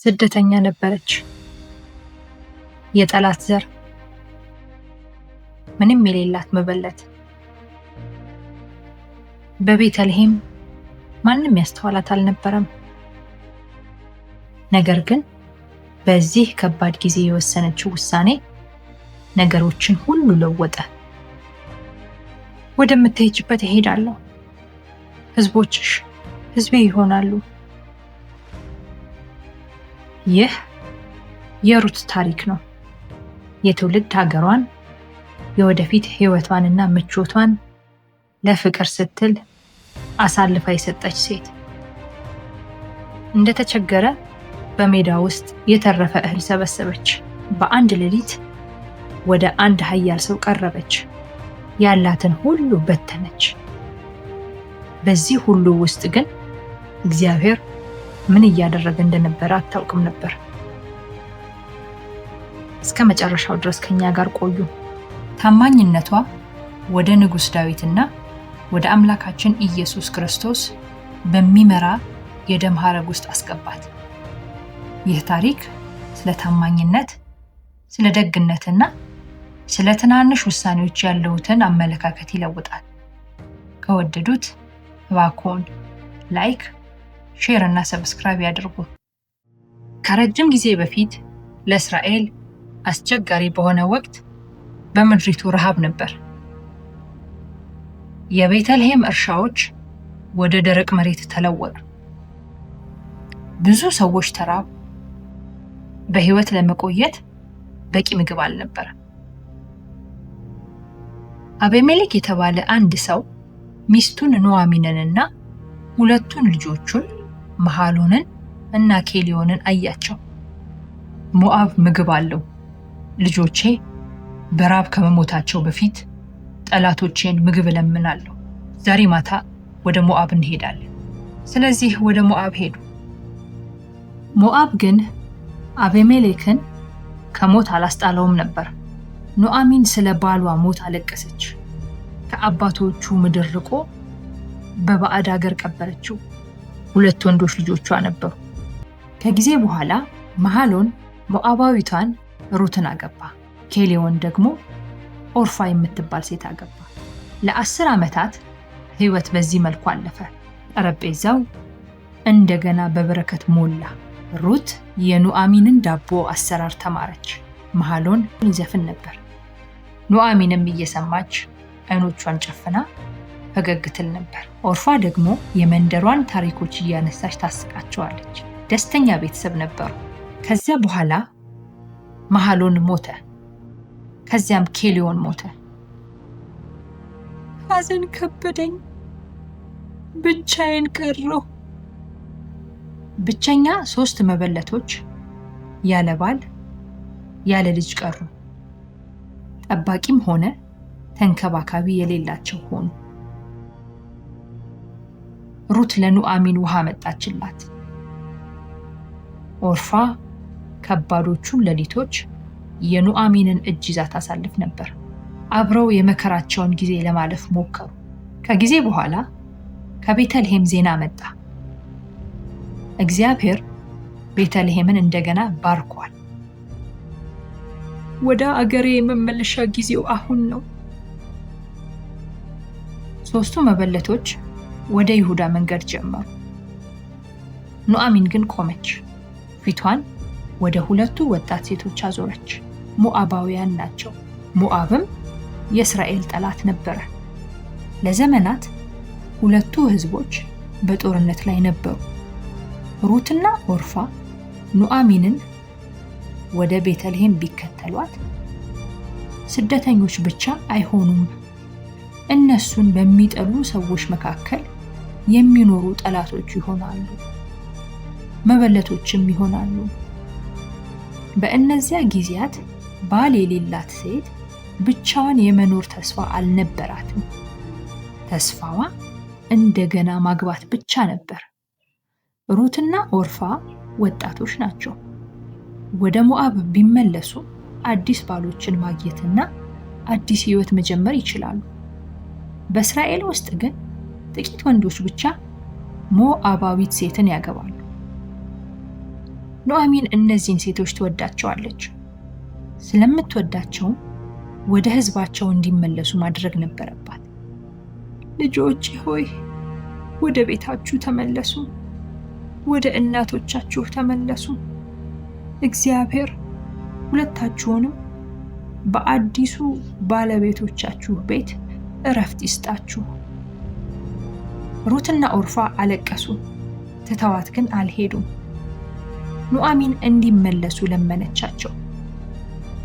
ስደተኛ ነበረች። የጠላት ዘር፣ ምንም የሌላት መበለት። በቤተልሔም ማንም ያስተዋላት አልነበረም። ነገር ግን በዚህ ከባድ ጊዜ የወሰነችው ውሳኔ ነገሮችን ሁሉ ለወጠ። ወደምትሄጂበት እሄዳለሁ፣ ህዝቦችሽ ህዝቤ ይሆናሉ። ይህ የሩት ታሪክ ነው። የትውልድ ሀገሯን፣ የወደፊት ህይወቷንና ምቾቷን ለፍቅር ስትል አሳልፋ የሰጠች ሴት። እንደተቸገረ በሜዳ ውስጥ የተረፈ እህል ሰበሰበች። በአንድ ሌሊት ወደ አንድ ኃያል ሰው ቀረበች። ያላትን ሁሉ በተነች። በዚህ ሁሉ ውስጥ ግን እግዚአብሔር ምን እያደረገ እንደነበረ አታውቅም ነበር። እስከ መጨረሻው ድረስ ከኛ ጋር ቆዩ። ታማኝነቷ ወደ ንጉሥ ዳዊትና ወደ አምላካችን ኢየሱስ ክርስቶስ በሚመራ የደም ሐረግ ውስጥ አስገባት። ይህ ታሪክ ስለ ታማኝነት፣ ስለ ደግነትና ስለ ትናንሽ ውሳኔዎች ያለውትን አመለካከት ይለውጣል። ከወደዱት እባክዎን ላይክ፣ ሼር እና ሰብስክራይብ ያድርጉ። ከረጅም ጊዜ በፊት ለእስራኤል አስቸጋሪ በሆነ ወቅት በምድሪቱ ረሃብ ነበር። የቤተልሔም እርሻዎች ወደ ደረቅ መሬት ተለወጡ። ብዙ ሰዎች ተራቡ። በህይወት ለመቆየት በቂ ምግብ አልነበረም። አቤሜሌክ የተባለ አንድ ሰው ሚስቱን ኑኃሚንንና ሁለቱን ልጆቹን መሐሎንን እና ኬሊዮንን አያቸው። ሞዓብ ምግብ አለው፣ ልጆቼ በራብ ከመሞታቸው በፊት ጠላቶቼን ምግብ እለምናለሁ። ዛሬ ማታ ወደ ሞዓብ እንሄዳለን። ስለዚህ ወደ ሞዓብ ሄዱ። ሞዓብ ግን አቤሜሌክን ከሞት አላስጣለውም ነበር። ኑኃሚን ስለ ባሏ ሞት አለቀሰች። ከአባቶቹ ምድር ርቆ በባዕድ አገር ቀበረችው። 2 ወንዶች ልጆቿ ነበሩ። ከጊዜ በኋላ መሐሎን ሞዓባዊቷን ሩትን አገባ። ኬሊዮን ደግሞ ኦርፋ የምትባል ሴት አገባ። ለ10 ዓመታት ህይወት በዚህ መልኩ አለፈ። ጠረጴዛው እንደገና በበረከት ሞላ። ሩት የኑኃሚንን ዳቦ አሰራር ተማረች። መሐሎን ይዘፍን ነበር። ኑኃሚንም እየሰማች አይኖቿን ጨፍና ፈገግ ትል ነበር። ኦርፋ ደግሞ የመንደሯን ታሪኮች እያነሳች ታስቃቸዋለች። ደስተኛ ቤተሰብ ነበሩ። ከዚያ በኋላ መሐሎን ሞተ። ከዚያም ኬሊዮን ሞተ። ሐዘን ከበደኝ፣ ብቻዬን ቀረሁ። ብቸኛ 3 መበለቶች ያለ ባል ያለ ልጅ ቀሩ። ጠባቂም ሆነ ተንከባካቢ የሌላቸው ሆኑ። ሩት ለኑኃሚን ውሃ መጣችላት። ኦርፋ ከባዶቹን ሌሊቶች የኑኃሚንን እጅ ይዛ ታሳልፍ ነበር። አብረው የመከራቸውን ጊዜ ለማለፍ ሞከሩ። ከጊዜ በኋላ ከቤተልሔም ዜና መጣ። እግዚአብሔር ቤተልሔምን እንደገና ባርኳል። ወደ አገሬ የመመለሻ ጊዜው አሁን ነው። 3ቱ መበለቶች ወደ ይሁዳ መንገድ ጀመሩ። ኑኃሚን ግን ቆመች። ፊቷን ወደ 2ቱ ወጣት ሴቶች አዞረች። ሞዓባውያን ናቸው። ሞዓብም የእስራኤል ጠላት ነበረ። ለዘመናት 2ቱ ህዝቦች በጦርነት ላይ ነበሩ። ሩትና ኦርፋ ኑኃሚንን ወደ ቤተልሔም ቢከተሏት ስደተኞች ብቻ አይሆኑም፣ እነሱን በሚጠሉ ሰዎች መካከል የሚኖሩ ጠላቶች ይሆናሉ፣ መበለቶችም ይሆናሉ። በእነዚያ ጊዜያት ባል የሌላት ሴት ብቻዋን የመኖር ተስፋ አልነበራትም። ተስፋዋ እንደገና ማግባት ብቻ ነበር። ሩትና ኦርፋ ወጣቶች ናቸው። ወደ ሞዓብ ቢመለሱ አዲስ ባሎችን ማግኘትና አዲስ ህይወት መጀመር ይችላሉ። በእስራኤል ውስጥ ግን ጥቂት ወንዶች ብቻ ሞዓባዊት ሴትን ያገባሉ። ኑዓሚን እነዚህን ሴቶች ትወዳቸዋለች። ስለምትወዳቸውም ወደ ሕዝባቸው እንዲመለሱ ማድረግ ነበረባት። ልጆቼ ሆይ ወደ ቤታችሁ ተመለሱ፣ ወደ እናቶቻችሁ ተመለሱ። እግዚአብሔር ሁለታችሁንም በአዲሱ ባለቤቶቻችሁ ቤት እረፍት ይስጣችሁ። ሩትና ኦርፋ አለቀሱ፣ ትተዋት ግን አልሄዱም። ኑዓሚን እንዲመለሱ ለመነቻቸው።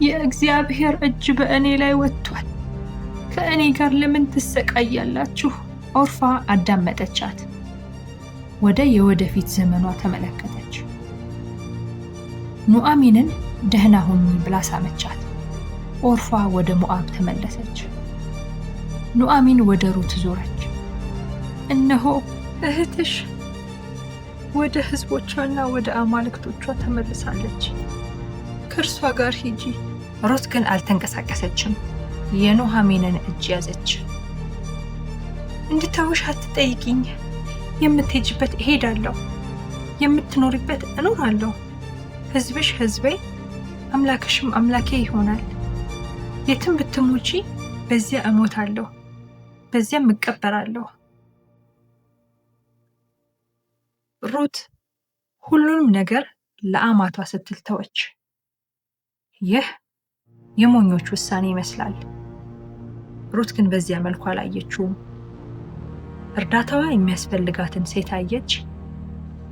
የእግዚአብሔር እጅ በእኔ ላይ ወጥቷል፣ ከእኔ ጋር ለምን ትሰቃያላችሁ? ኦርፋ አዳመጠቻት። ወደ የወደፊት ዘመኗ ተመለከተች። ኑዓሚንን ደህና ሁኚ ብላ ሳመቻት። ኦርፋ ወደ ሞዓብ ተመለሰች። ኑዓሚን ወደ ሩት ዞረች። እነሆ እህትሽ ወደ ሕዝቦቿና ወደ አማልክቶቿ ተመልሳለች፣ ከእርሷ ጋር ሂጂ። ሩት ግን አልተንቀሳቀሰችም። የኑዓሚንን እጅ ያዘች። እንድተውሽ አትጠይቂኝ፣ የምትሄጂበት እሄዳለሁ፣ የምትኖሪበት እኖራለሁ። ሕዝብሽ ሕዝቤ፣ አምላክሽም አምላኬ ይሆናል። የትም ብትሞቺ በዚያ እሞታለሁ፣ በዚያም እቀበራለሁ። ሩት ሁሉንም ነገር ለአማቷ ስትል ተወች። ይህ የሞኞች ውሳኔ ይመስላል። ሩት ግን በዚያ መልኩ አላየችውም። እርዳታዋ የሚያስፈልጋትን ሴት አየች።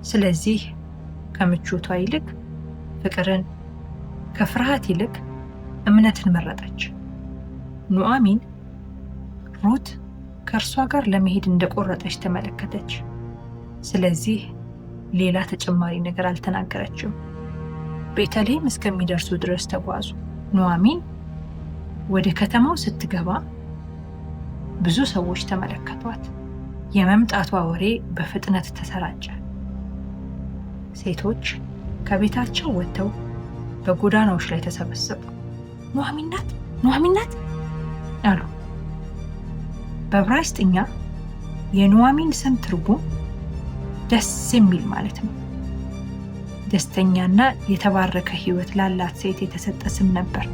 ስለዚህ ከምቾቷ ይልቅ ፍቅርን፣ ከፍርሃት ይልቅ እምነትን መረጠች። ኑዓሚን ሩት ከእርሷ ጋር ለመሄድ እንደቆረጠች ተመለከተች። ስለዚህ ሌላ ተጨማሪ ነገር አልተናገረችም። ቤተልሔም እስከሚደርሱ ድረስ ተጓዙ። ኑዓሚን ወደ ከተማው ስትገባ ብዙ ሰዎች ተመለከቷት። የመምጣቷ ወሬ በፍጥነት ተሰራጨ። ሴቶች ከቤታቸው ወጥተው በጎዳናዎች ላይ ተሰበሰቡ። ኑዓሚን ናት፣ ኑዓሚን ናት አሉ። በዕብራይስጥኛ የኑዓሚን ስም ትርጉም ደስ የሚል ማለት ነው። ደስተኛና የተባረከ ሕይወት ላላት ሴት የተሰጠ ስም ነበር።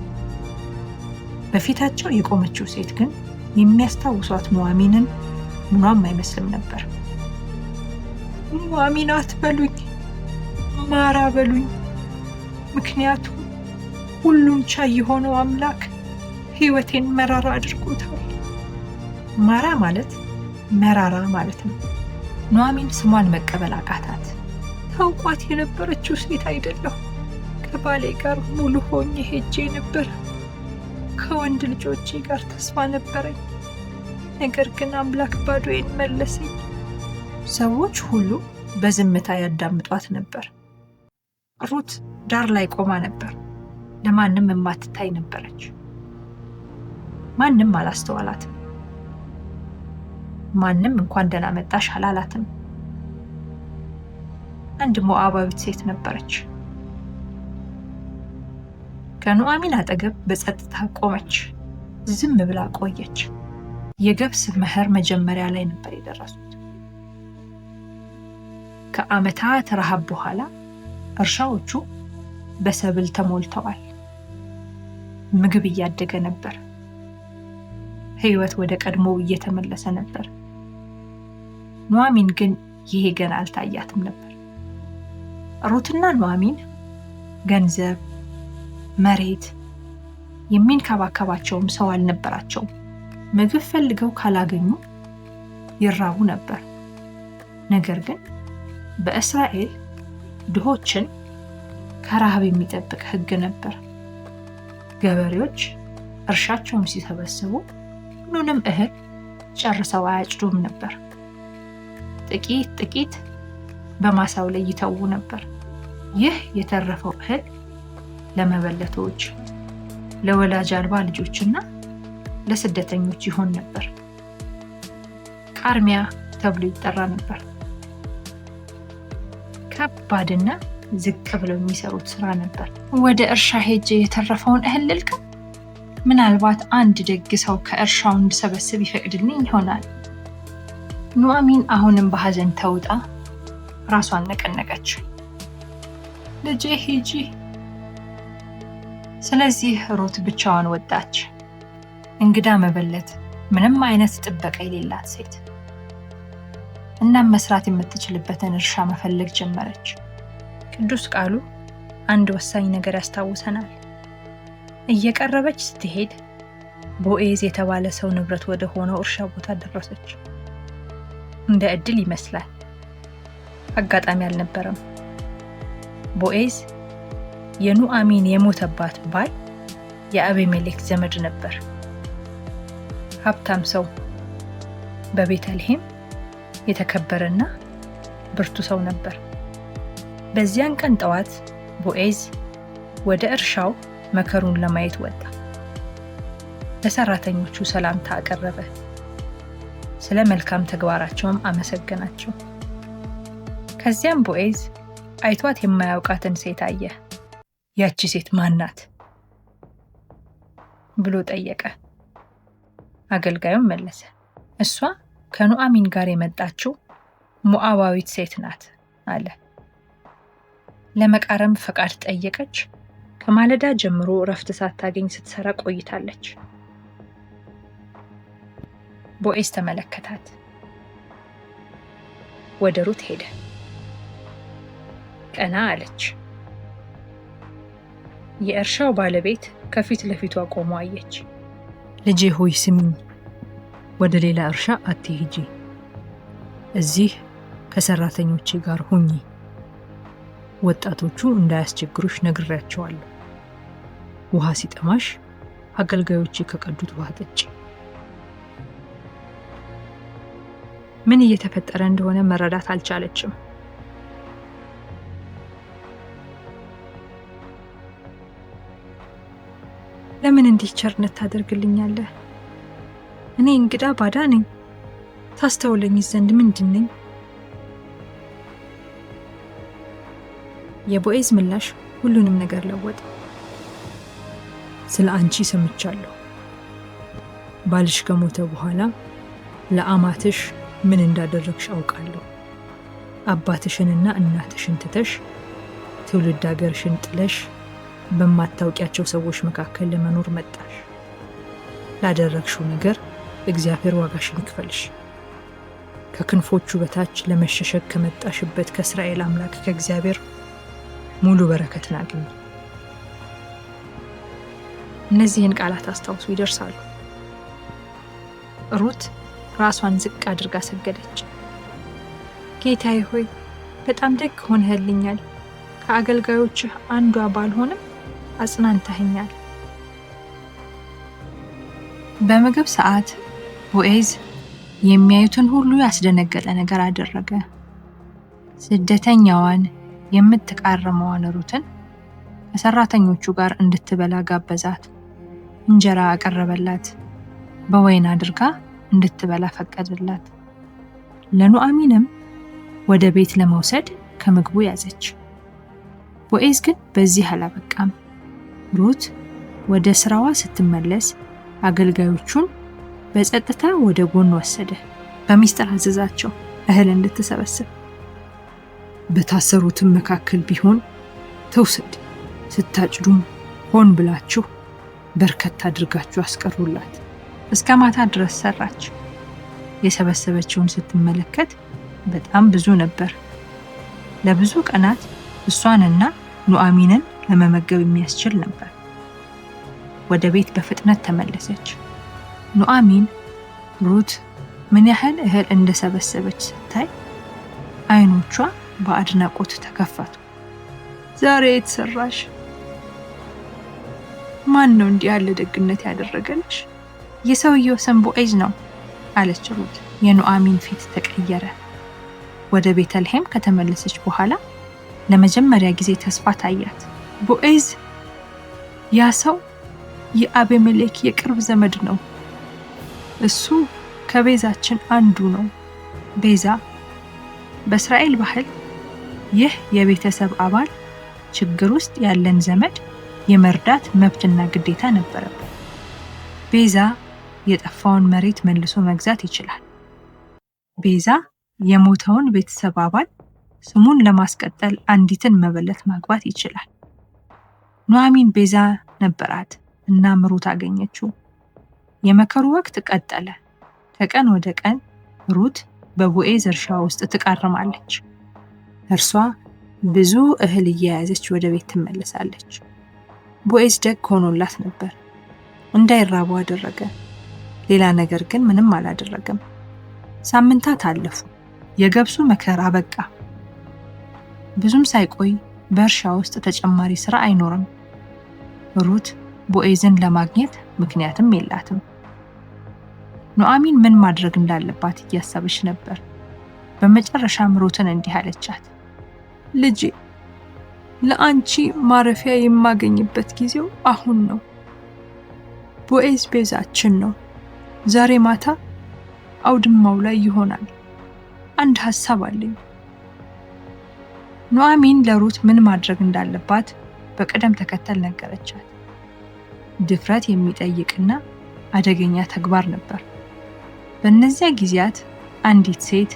በፊታቸው የቆመችው ሴት ግን የሚያስታውሷት ኑዓሚንን ምኗም አይመስልም ነበር። ኑዓሚን አትበሉኝ፣ ማራ በሉኝ፣ ምክንያቱም ሁሉን ቻይ የሆነው አምላክ ሕይወቴን መራራ አድርጎታል። ማራ ማለት መራራ ማለት ነው። ኑዓሚን ስሟን መቀበል አቃታት። ታውቋት የነበረችው ሴት አይደለሁ። ከባሌ ጋር ሙሉ ሆኜ ሄጄ ነበር። ከወንድ ልጆቼ ጋር ተስፋ ነበረኝ። ነገር ግን አምላክ ባዶዬን መለሰኝ። ሰዎች ሁሉ በዝምታ ያዳምጧት ነበር። ሩት ዳር ላይ ቆማ ነበር። ለማንም የማትታይ ነበረች። ማንም አላስተዋላትም። ማንም እንኳን ደህና መጣሽ አላላትም። አንድ ሞዓባዊት ሴት ነበረች። ከኑዓሚን አጠገብ በጸጥታ ቆመች። ዝም ብላ ቆየች። የገብስ መኸር መጀመሪያ ላይ ነበር የደረሱት። ከዓመታት ረሃብ በኋላ እርሻዎቹ በሰብል ተሞልተዋል። ምግብ እያደገ ነበር። ሕይወት ወደ ቀድሞው እየተመለሰ ነበር። ኑዓሚን ግን ይሄ ገና አልታያትም ነበር። ሩትና ኑዓሚን ገንዘብ፣ መሬት፣ የሚንከባከባቸውም ሰው አልነበራቸውም። ምግብ ፈልገው ካላገኙ ይራቡ ነበር። ነገር ግን በእስራኤል ድሆችን ከረሃብ የሚጠብቅ ሕግ ነበር። ገበሬዎች እርሻቸውን ሲሰበስቡ ሁሉንም እህል ጨርሰው አያጭዱም ነበር። ጥቂት ጥቂት በማሳው ላይ ይተዉ ነበር። ይህ የተረፈው እህል ለመበለቶች፣ ለወላጅ አልባ ልጆችና ለስደተኞች ይሆን ነበር። ቃርሚያ ተብሎ ይጠራ ነበር። ከባድና ዝቅ ብለው የሚሰሩት ስራ ነበር። ወደ እርሻ ሄጄ የተረፈውን እህል ልልቀም? ምናልባት አንድ ደግ ሰው ከእርሻው እንድሰበስብ ይፈቅድልኝ ይሆናል። ኑዓሚን አሁንም በሐዘን ተውጣ ራሷን ነቀነቀች። ልጄ ሂጂ። ስለዚህ ሩት ብቻዋን ወጣች። እንግዳ መበለት፣ ምንም አይነት ጥበቃ የሌላት ሴት። እናም መስራት የምትችልበትን እርሻ መፈለግ ጀመረች። ቅዱስ ቃሉ አንድ ወሳኝ ነገር ያስታውሰናል። እየቀረበች ስትሄድ ቦዔዝ የተባለ ሰው ንብረት ወደ ሆነው እርሻ ቦታ ደረሰች። እንደ ዕድል ይመስላል አጋጣሚ አልነበረም። ቦዔዝ የኑዓሚን የሞተባት ባል የአቤሜሌክ ዘመድ ነበር። ሀብታም ሰው፣ በቤተልሔም የተከበረና ብርቱ ሰው ነበር። በዚያን ቀን ጠዋት ቦዔዝ ወደ እርሻው መከሩን ለማየት ወጣ። ለሰራተኞቹ ሰላምታ አቀረበ። ስለ መልካም ተግባራቸውም አመሰገናቸው። ከዚያም ቦዔዝ አይቷት የማያውቃትን ሴት አየ። ያቺ ሴት ማን ናት ብሎ ጠየቀ። አገልጋዩም መለሰ፣ እሷ ከኑዓሚን ጋር የመጣችው ሞዓባዊት ሴት ናት አለ። ለመቃረም ፈቃድ ጠየቀች። ከማለዳ ጀምሮ እረፍት ሳታገኝ ስትሰራ ቆይታለች። ቦዔዝ ተመለከታት። ወደ ሩት ሄደ። ቀና አለች። የእርሻው ባለቤት ከፊት ለፊቷ ቆሞ አየች። ልጄ ሆይ ስሚኝ፣ ወደ ሌላ እርሻ አትሂጂ። እዚህ ከሰራተኞቼ ጋር ሁኚ። ወጣቶቹ እንዳያስቸግሩሽ ነግሬያቸዋለሁ። ውሃ ሲጠማሽ አገልጋዮቼ ከቀዱት ውሃ ጠጪ። ምን እየተፈጠረ እንደሆነ መረዳት አልቻለችም። ለምን እንዲህ ቸርነት ታደርግልኛለህ? እኔ እንግዳ ባዳ ነኝ። ታስተውለኝ ዘንድ ምንድን ነኝ? የቦዔዝ ምላሽ ሁሉንም ነገር ለወጠ። ስለ አንቺ ሰምቻለሁ። ባልሽ ከሞተ በኋላ ለአማትሽ ምን እንዳደረግሽ አውቃለሁ። አባትሽንና እናትሽን ትተሽ ትውልድ ሀገርሽን ጥለሽ በማታውቂያቸው ሰዎች መካከል ለመኖር መጣሽ። ላደረግሽው ነገር እግዚአብሔር ዋጋሽን ይክፈልሽ። ከክንፎቹ በታች ለመሸሸግ ከመጣሽበት ከእስራኤል አምላክ ከእግዚአብሔር ሙሉ በረከትን አግኝ። እነዚህን ቃላት አስታውሱ ይደርሳሉ። ሩት ራሷን ዝቅ አድርጋ ሰገደች። ጌታዬ ሆይ በጣም ደግ ሆነህልኛል። ከአገልጋዮችህ አንዷ ባልሆንም አጽናንተኸኛል። በምግብ ሰዓት ቦዔዝ የሚያዩትን ሁሉ ያስደነገጠ ነገር አደረገ። ስደተኛዋን የምትቃረመዋን ሩትን ከሰራተኞቹ ጋር እንድትበላ ጋበዛት። እንጀራ አቀረበላት። በወይን አድርጋ እንድትበላ ፈቀደላት። ለኑዓሚንም ወደ ቤት ለመውሰድ ከምግቡ ያዘች። ቦዔዝ ግን በዚህ አላበቃም። ሩት ወደ ስራዋ ስትመለስ አገልጋዮቹን በጸጥታ ወደ ጎን ወሰደ። በሚስጥር አዘዛቸው እህል እንድትሰበስብ። በታሰሩትም መካከል ቢሆን ተውሰድ፣ ስታጭዱም ሆን ብላችሁ በርከት አድርጋችሁ አስቀሩላት። እስከ ማታ ድረስ ሰራች። የሰበሰበችውን ስትመለከት በጣም ብዙ ነበር። ለብዙ ቀናት እሷንና ኑዓሚንን ለመመገብ የሚያስችል ነበር። ወደ ቤት በፍጥነት ተመለሰች። ኑዓሚን ሩት ምን ያህል እህል እንደሰበሰበች ስታይ ዓይኖቿ በአድናቆት ተከፈቱ። ዛሬ የተሰራሽ ማን ነው እንዲህ ያለ ደግነት ያደረገልሽ? የሰውየው ስም ቦዔዝ ነው አለች ሩት። የኑዓሚን ፊት ተቀየረ። ወደ ቤተልሔም ከተመለሰች በኋላ ለመጀመሪያ ጊዜ ተስፋ ታያት። ቦዔዝ ያ ሰው የአቤሜሌክ የቅርብ ዘመድ ነው። እሱ ከቤዛችን አንዱ ነው። ቤዛ በእስራኤል ባህል ይህ የቤተሰብ አባል ችግር ውስጥ ያለን ዘመድ የመርዳት መብትና ግዴታ ነበረበት። ቤዛ የጠፋውን መሬት መልሶ መግዛት ይችላል። ቤዛ የሞተውን ቤተሰብ አባል ስሙን ለማስቀጠል አንዲትን መበለት ማግባት ይችላል። ኑኃሚን ቤዛ ነበራት እና ሩት አገኘችው። የመከሩ ወቅት ቀጠለ። ከቀን ወደ ቀን ሩት በቦዔዝ እርሻ ውስጥ ትቃርማለች። እርሷ ብዙ እህል እየያዘች ወደ ቤት ትመለሳለች። ቦዔዝ ደግ ሆኖላት ነበር። እንዳይራቡ አደረገ። ሌላ ነገር ግን ምንም አላደረገም። ሳምንታት አለፉ። የገብሱ መከር አበቃ። ብዙም ሳይቆይ በእርሻ ውስጥ ተጨማሪ ስራ አይኖርም። ሩት ቦዔዝን ለማግኘት ምክንያትም የላትም። ኑኃሚን ምን ማድረግ እንዳለባት እያሰበች ነበር። በመጨረሻም ሩትን እንዲህ አለቻት፣ ልጄ፣ ለአንቺ ማረፊያ የማገኝበት ጊዜው አሁን ነው። ቦዔዝ ቤዛችን ነው። ዛሬ ማታ አውድማው ላይ ይሆናል። አንድ ሐሳብ አለኝ። ኑኃሚን ለሩት ምን ማድረግ እንዳለባት በቅደም ተከተል ነገረቻት። ድፍረት የሚጠይቅና አደገኛ ተግባር ነበር። በእነዚያ ጊዜያት አንዲት ሴት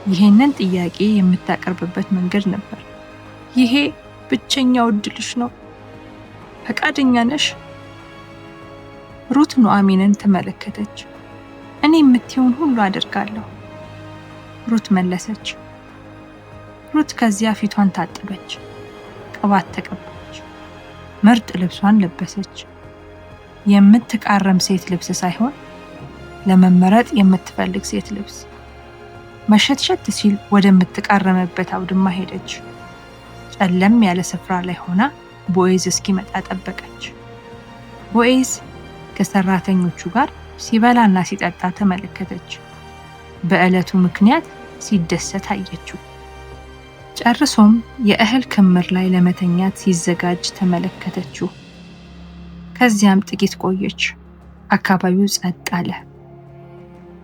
ይሄንን ጥያቄ የምታቀርብበት መንገድ ነበር። ይሄ ብቸኛው ዕድልሽ ነው። ፈቃደኛ ነሽ? ሩት ኑኃሚንን ተመለከተች። እኔ የምትይውን ሁሉ አደርጋለሁ፣ ሩት መለሰች። ሩት ከዚያ ፊቷን ታጠበች፣ ቅባት ተቀባች፣ ምርጥ ልብሷን ለበሰች። የምትቃረም ሴት ልብስ ሳይሆን ለመመረጥ የምትፈልግ ሴት ልብስ። መሸትሸት ሲል ወደምትቃረምበት አውድማ ሄደች። ጨለም ያለ ስፍራ ላይ ሆና ቦዔዝ እስኪመጣ ጠበቀች። ቦዔዝ ከሰራተኞቹ ጋር ሲበላና ሲጠጣ ተመለከተች። በዕለቱ ምክንያት ሲደሰት አየችው። ጨርሶም የእህል ክምር ላይ ለመተኛት ሲዘጋጅ ተመለከተችው። ከዚያም ጥቂት ቆየች። አካባቢው ጸጥ አለ።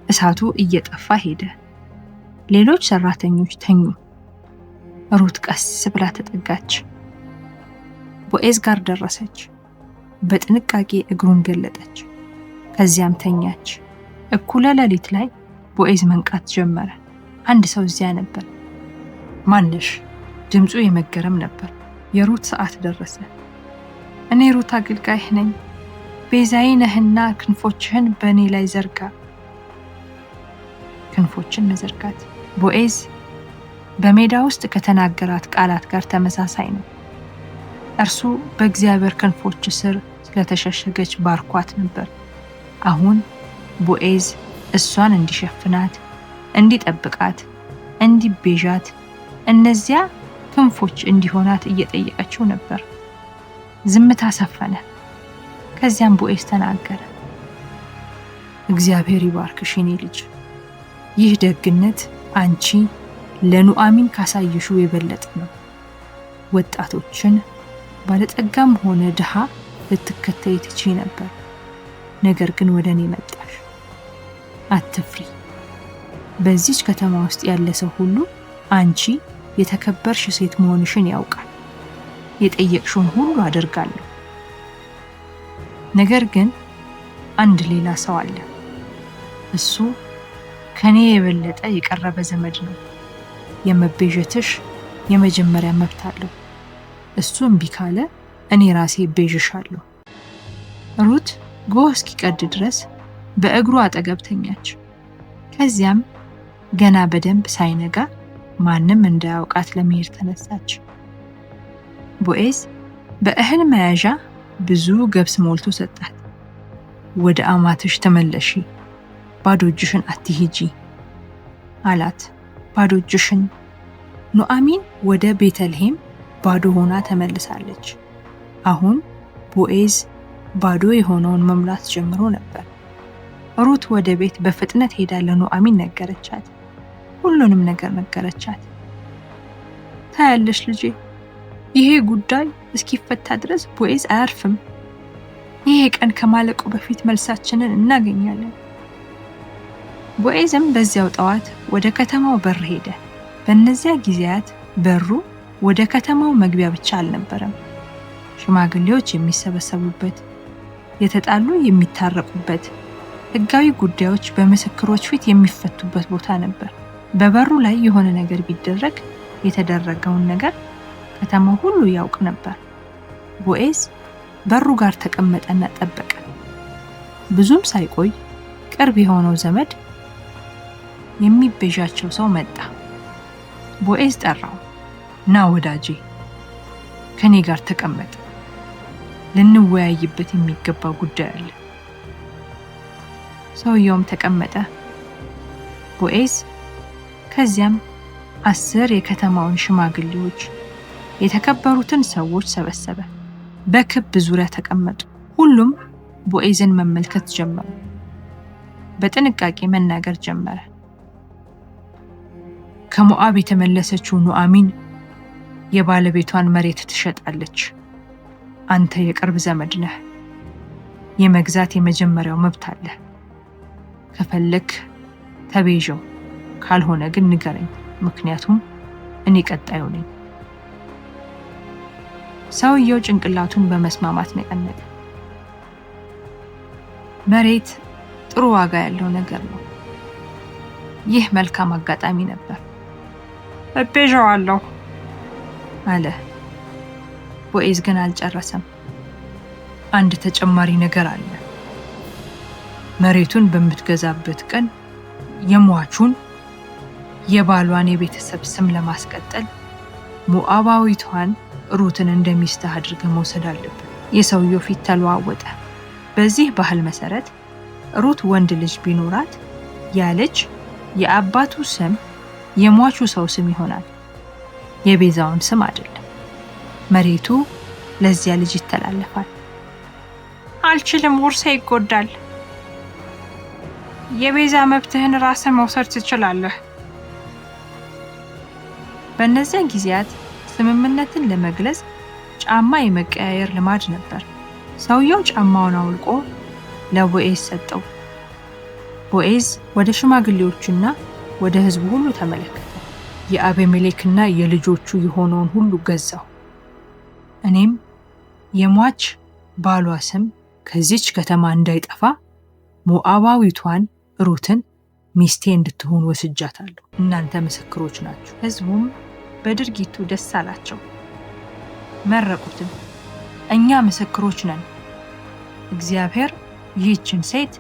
እሳቱ እየጠፋ ሄደ። ሌሎች ሰራተኞች ተኙ። ሩት ቀስ ብላ ተጠጋች። ቦዔዝ ጋር ደረሰች። በጥንቃቄ እግሩን ገለጠች። ከዚያም ተኛች። እኩለ ሌሊት ላይ ቦዔዝ መንቃት ጀመረ። አንድ ሰው እዚያ ነበር። ማነሽ? ድምፁ የመገረም ነበር። የሩት ሰዓት ደረሰ። እኔ ሩት አገልጋይህ ነኝ። ቤዛዬ ነህና ክንፎችህን በእኔ ላይ ዘርጋ። ክንፎችን መዘርጋት ቦዔዝ በሜዳ ውስጥ ከተናገራት ቃላት ጋር ተመሳሳይ ነው። እርሱ በእግዚአብሔር ክንፎች ስር ስለተሸሸገች ባርኳት ነበር። አሁን ቦዔዝ እሷን እንዲሸፍናት፣ እንዲጠብቃት፣ እንዲቤዣት፣ እነዚያ ክንፎች እንዲሆናት እየጠየቀችው ነበር። ዝምታ ሰፈነ። ከዚያም ቦዔዝ ተናገረ። እግዚአብሔር ይባርክሽ የኔ ልጅ። ይህ ደግነት አንቺ ለኑኃሚን ካሳየሽው የበለጠ ነው። ወጣቶችን ባለጠጋም ሆነ ድሃ ልትከተይ ትችይ ነበር። ነገር ግን ወደ እኔ መጣሽ። አትፍሪ። በዚች ከተማ ውስጥ ያለ ሰው ሁሉ አንቺ የተከበርሽ ሴት መሆንሽን ያውቃል። የጠየቅሽውን ሁሉ አደርጋለሁ። ነገር ግን አንድ ሌላ ሰው አለ። እሱ ከኔ የበለጠ የቀረበ ዘመድ ነው። የመቤዠትሽ የመጀመሪያ መብት አለው። እሱ እምቢ ካለ እኔ ራሴ ቤዥሻለሁ። ሩት ጎህ እስኪቀድ ድረስ በእግሩ አጠገብ ተኛች። ከዚያም ገና በደንብ ሳይነጋ ማንም እንዳያውቃት ለመሄድ ተነሳች። ቦዔዝ በእህል መያዣ ብዙ ገብስ ሞልቶ ሰጣት። ወደ አማትሽ ተመለሺ፣ ባዶ እጅሽን አትሂጂ አላት። ባዶ እጅሽን። ኑኃሚን ወደ ቤተልሔም ባዶ ሆና ተመልሳለች። አሁን ቦዔዝ ባዶ የሆነውን መሙላት ጀምሮ ነበር። ሩት ወደ ቤት በፍጥነት ሄዳ ለኑኃሚን ነገረቻት። ሁሉንም ነገር ነገረቻት። ታያለሽ ልጄ፣ ይሄ ጉዳይ እስኪፈታ ድረስ ቦዔዝ አያርፍም። ይሄ ቀን ከማለቁ በፊት መልሳችንን እናገኛለን። ቦዔዝም በዚያው ጠዋት ወደ ከተማው በር ሄደ። በእነዚያ ጊዜያት በሩ ወደ ከተማው መግቢያ ብቻ አልነበረም። ሽማግሌዎች የሚሰበሰቡበት፣ የተጣሉ የሚታረቁበት፣ ሕጋዊ ጉዳዮች በምስክሮች ፊት የሚፈቱበት ቦታ ነበር። በበሩ ላይ የሆነ ነገር ቢደረግ የተደረገውን ነገር ከተማው ሁሉ ያውቅ ነበር። ቦዔዝ በሩ ጋር ተቀመጠና ጠበቀ። ብዙም ሳይቆይ ቅርብ የሆነው ዘመድ የሚቤዣቸው ሰው መጣ። ቦዔዝ ጠራው። ና ወዳጄ፣ ከኔ ጋር ተቀመጥ፣ ልንወያይበት የሚገባ ጉዳይ አለ። ሰውየውም ተቀመጠ። ቦዔዝ ከዚያም 10 የከተማውን ሽማግሌዎች የተከበሩትን ሰዎች ሰበሰበ። በክብ ዙሪያ ተቀመጡ። ሁሉም ቦዔዝን መመልከት ጀመሩ። በጥንቃቄ መናገር ጀመረ። ከሞዓብ የተመለሰችው ኑዓሚን የባለቤቷን መሬት ትሸጣለች። አንተ የቅርብ ዘመድ ነህ። የመግዛት የመጀመሪያው መብት አለ። ከፈለክ ተቤዠው፣ ካልሆነ ግን ንገረኝ፣ ምክንያቱም እኔ ቀጣዩ ነኝ። ሰውየው ጭንቅላቱን በመስማማት ነቀነቀ። መሬት ጥሩ ዋጋ ያለው ነገር ነው። ይህ መልካም አጋጣሚ ነበር። እቤዠዋለሁ አለ። ቦዔዝ ግን አልጨረሰም። አንድ ተጨማሪ ነገር አለ። መሬቱን በምትገዛበት ቀን የሟቹን የባሏን የቤተሰብ ስም ለማስቀጠል ሞዓባዊቷን ሩትን እንደሚስትህ አድርገህ መውሰድ አለብን። የሰውየው ፊት ተለዋወጠ። በዚህ ባህል መሰረት ሩት ወንድ ልጅ ቢኖራት ያ ልጅ የአባቱ ስም የሟቹ ሰው ስም ይሆናል፣ የቤዛውን ስም አይደለም። መሬቱ ለዚያ ልጅ ይተላለፋል። አልችልም፣ ውርሴ ይጎዳል። የቤዛ መብትህን ራስህ መውሰድ ትችላለህ። በእነዚያ ጊዜያት ስምምነትን ለመግለጽ ጫማ የመቀያየር ልማድ ነበር። ሰውየው ጫማውን አውልቆ ለቦዔዝ ሰጠው። ቦዔዝ ወደ ሽማግሌዎቹና ወደ ሕዝቡ ሁሉ ተመለከተ። የአቤሜሌክና የልጆቹ የሆነውን ሁሉ ገዛው። እኔም የሟች ባሏ ስም ከዚች ከተማ እንዳይጠፋ ሞዓባዊቷን ሩትን ሚስቴ እንድትሆን ወስጃታለሁ። እናንተ ምስክሮች ናችሁ። ሕዝቡም በድርጊቱ ደስ አላቸው፣ መረቁትም። እኛ ምስክሮች ነን። እግዚአብሔር ይህችን ሴት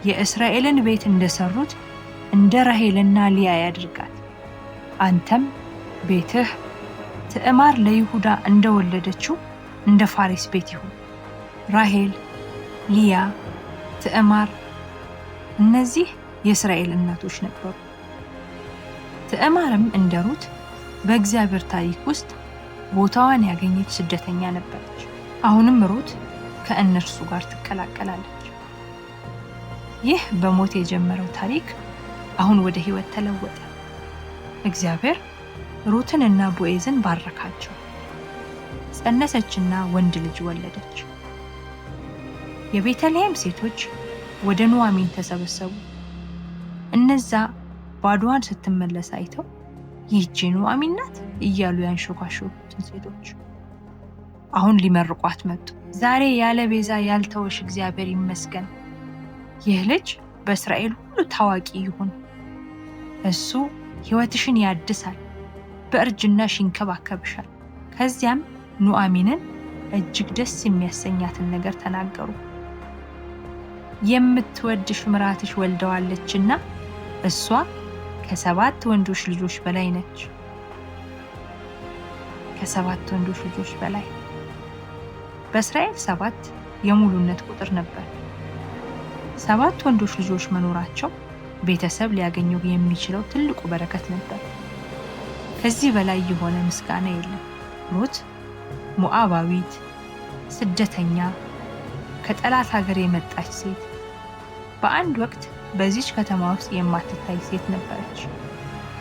የእስራኤልን ቤት እንደሰሩት እንደ ራሔልና ሊያ ያድርጋት። አንተም ቤትህ ትዕማር ለይሁዳ እንደወለደችው እንደ ፋሬስ ቤት ይሁን። ራሔል፣ ሊያ፣ ትዕማር እነዚህ የእስራኤል እናቶች ነበሩ። ትዕማርም እንደ ሩት በእግዚአብሔር ታሪክ ውስጥ ቦታዋን ያገኘች ስደተኛ ነበረች። አሁንም ሩት ከእነርሱ ጋር ትቀላቀላለች። ይህ በሞት የጀመረው ታሪክ አሁን ወደ ሕይወት ተለወጠ። እግዚአብሔር ሩትንና ቦዔዝን ባረካቸው። ጸነሰችና ወንድ ልጅ ወለደች። የቤተልሔም ሴቶች ወደ ኑዓሚን ተሰበሰቡ። እነዛ ባዶዋን ስትመለስ አይተው ይህቺ ኑዓሚን ናት እያሉ ያንሾካሾኩትን ሴቶች አሁን ሊመርቋት መጡ። ዛሬ ያለ ቤዛ ያልተወሽ እግዚአብሔር ይመስገን። ይህ ልጅ በእስራኤል ሁሉ ታዋቂ ይሁን። እሱ ሕይወትሽን ያድሳል፣ በእርጅናሽ ይንከባከብሻል። ከዚያም ኑዓሚንን እጅግ ደስ የሚያሰኛትን ነገር ተናገሩ። የምትወድሽ ምራትሽ ወልደዋለችና እሷ ከ7 ወንዶች ልጆች በላይ ነች። ከ7 ወንዶች ልጆች በላይ። በእስራኤል 7 የሙሉነት ቁጥር ነበር። 7 ወንዶች ልጆች መኖራቸው ቤተሰብ ሊያገኘው የሚችለው ትልቁ በረከት ነበር። ከዚህ በላይ የሆነ ምስጋና የለም። ሩት ሞዓባዊት፣ ስደተኛ፣ ከጠላት ሀገር የመጣች ሴት፣ በአንድ ወቅት በዚች ከተማ ውስጥ የማትታይ ሴት ነበረች።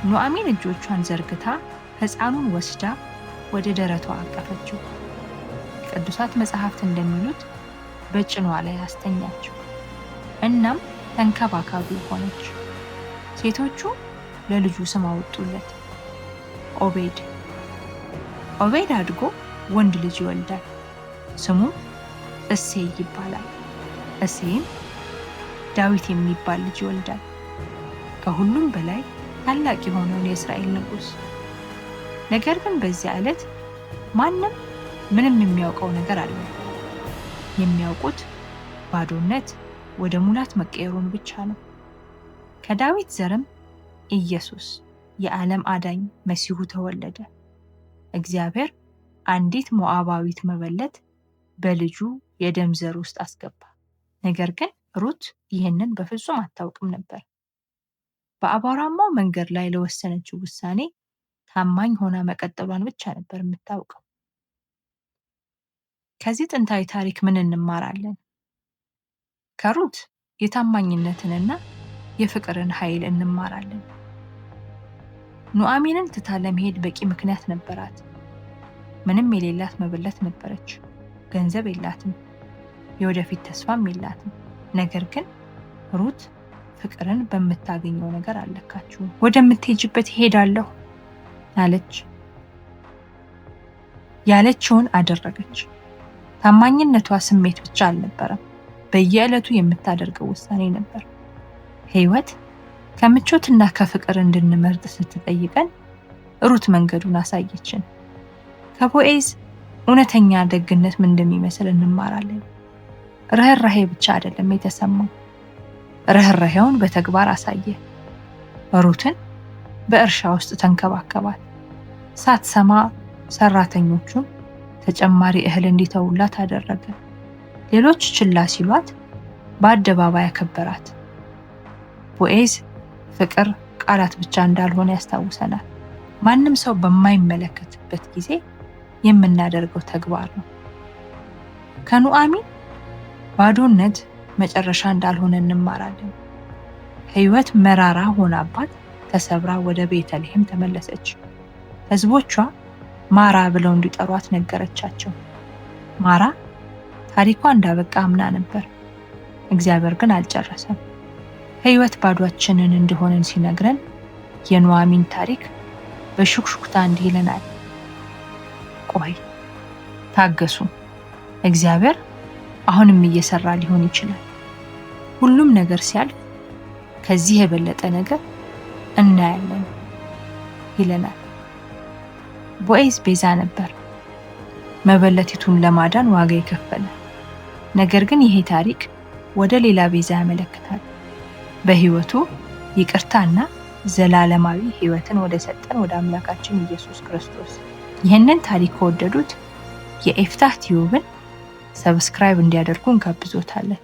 ኑዓሚን እጆቿን ዘርግታ ሕፃኑን ወስዳ ወደ ደረቷ አቀፈችው። ቅዱሳት መጻሕፍት እንደሚሉት በጭኗ ላይ አስተኛችው። እናም ተንከባካቢ ሆነች። ሴቶቹ ለልጁ ስም አወጡለት፣ ኦቤድ። ኦቤድ አድጎ ወንድ ልጅ ይወልዳል። ስሙም እሴይ ይባላል። እሴይም ዳዊት የሚባል ልጅ ይወልዳል። ከሁሉም በላይ ታላቅ የሆነውን የእስራኤል ንጉሥ። ነገር ግን በዚያ ዕለት ማንም ምንም የሚያውቀው ነገር አልነበረም። የሚያውቁት ባዶነት ወደ ሙላት መቀየሩን ብቻ ነው። ከዳዊት ዘርም ኢየሱስ የዓለም አዳኝ መሲሁ ተወለደ። እግዚአብሔር አንዲት ሞዓባዊት መበለት በልጁ የደም ዘር ውስጥ አስገባ። ነገር ግን ሩት ይህንን በፍጹም አታውቅም ነበር። በአቧራማው መንገድ ላይ ለወሰነችው ውሳኔ ታማኝ ሆና መቀጠሏን ብቻ ነበር የምታውቀው። ከዚህ ጥንታዊ ታሪክ ምን እንማራለን? ከሩት የታማኝነትንና የፍቅርን ኃይል እንማራለን። ኑዓሚንን ትታ ለመሄድ በቂ ምክንያት ነበራት። ምንም የሌላት መበለት ነበረች። ገንዘብ የላትም፣ የወደፊት ተስፋም የላትም። ነገር ግን ሩት ፍቅርን በምታገኘው ነገር አልለካችውም። ወደምትሄጂበት እሄዳለሁ አለች። ያለችውን አደረገች። ታማኝነቷ ስሜት ብቻ አልነበረም፣ በየዕለቱ የምታደርገው ውሳኔ ነበር። ሕይወት ከምቾትና ከፍቅር እንድንመርጥ ስትጠይቀን ሩት መንገዱን አሳየችን። ከቦዔዝ እውነተኛ ደግነት ምን እንደሚመስል እንማራለን። ርህራሄ ብቻ አይደለም የተሰማው፣ ርህራሄውን በተግባር አሳየ። ሩትን በእርሻ ውስጥ ተንከባከባት። ሳትሰማ ሰራተኞቹን ተጨማሪ እህል እንዲተውላት አደረገ። ሌሎች ችላ ሲሏት በአደባባይ አከበራት። ቦዔዝ ፍቅር ቃላት ብቻ እንዳልሆነ ያስታውሰናል። ማንም ሰው በማይመለከትበት ጊዜ የምናደርገው ተግባር ነው። ከኑዓሚን ባዶነት መጨረሻ እንዳልሆነ እንማራለን። ሕይወት መራራ ሆናባት ተሰብራ ወደ ቤተልሔም ተመለሰች። ሕዝቦቿ ማራ ብለው እንዲጠሯት ነገረቻቸው። ማራ ታሪኳ እንዳበቃ አምና ነበር። እግዚአብሔር ግን አልጨረሰም። ሕይወት ባዷችንን እንደሆነን ሲነግረን የኑዓሚን ታሪክ በሹክሹክታ እንዲህ ይለናል። ቆይ ታገሱ፣ እግዚአብሔር አሁንም እየሰራ ሊሆን ይችላል። ሁሉም ነገር ሲያልፍ ከዚህ የበለጠ ነገር እናያለን ይለናል። ቦዔዝ ቤዛ ነበር፣ መበለቲቱን ለማዳን ዋጋ የከፈለ። ነገር ግን ይሄ ታሪክ ወደ ሌላ ቤዛ ያመለክታል። በሕይወቱ ይቅርታና ዘላለማዊ ሕይወትን ወደ ሰጠን ወደ አምላካችን ኢየሱስ ክርስቶስ። ይህንን ታሪክ ከወደዱት የኤፍታህ ቲዩብን ሰብስክራይብ እንዲያደርጉ እንጋብዞታለን።